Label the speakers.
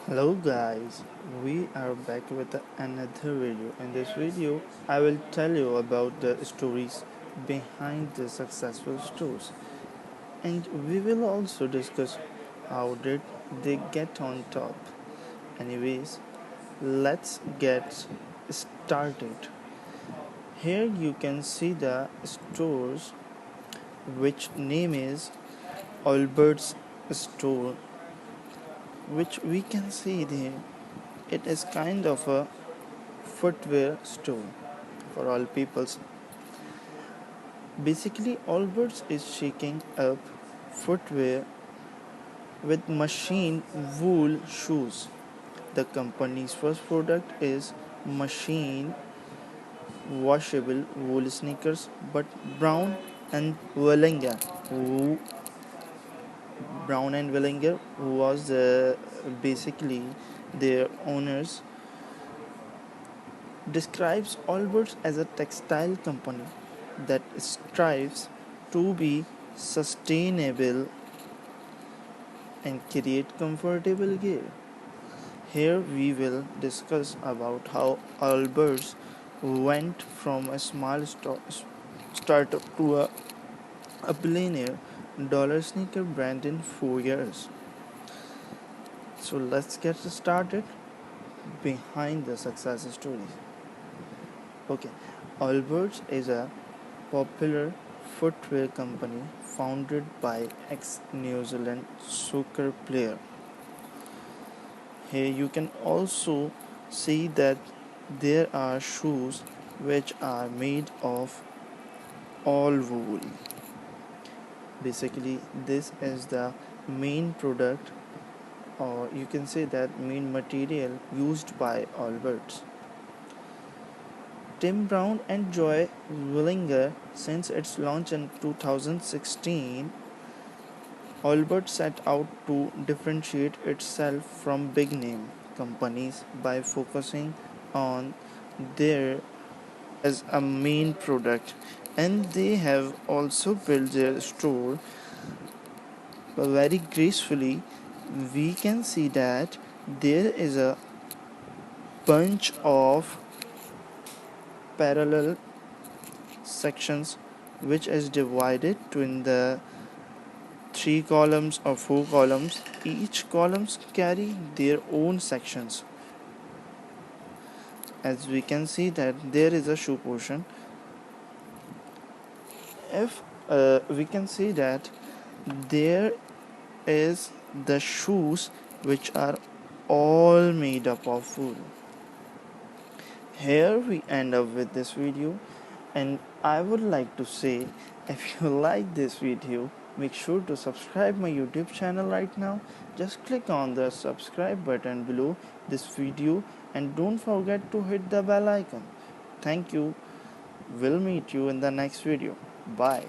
Speaker 1: Hello guys, we are back with another video. In this video, I will tell you about the stories behind the successful stores, and we will also discuss how did they get on top. Anyways, let's get started. Here you can see the stores which name is Albert's store, which we can see there. It is kind of a footwear store for all peoples. Basically, Allbirds is shaking up footwear with machine wool shoes. The company's first product is machine washable wool sneakers, but and Wellinger, who who was basically their owners, describes Allbirds as a textile company that strives to be sustainable and create comfortable gear. Here we will discuss about how Allbirds went from a small startup to a billionaire dollar sneaker brand in 4 years. So let's get started behind the success stories. Okay, Allbirds is a popular footwear company founded by ex-New Zealand soccer player. Here you can also see that there are shoes which are made of all wool. Basically, this is the main product, or you can say that main material used by Allbirds. Tim Brown and Joy Willinger, since its launch in 2016, Allbirds set out to differentiate itself from big name companies by focusing on their as a main product, and they have also built their store very gracefully. We can see that there is a bunch of parallel sections which is divided to in the 3 columns or 4 columns. Each columns carry their own sections. As we can see that there is a shoe portion. If we can see that there is the shoes which are all made up of wool. Here we end up with this video, and I would like to say, if you like this video, make sure to subscribe my YouTube channel right now. Just click on the subscribe button below this video and don't forget to hit the bell icon. Thank you. We'll meet you in the next video. Bye.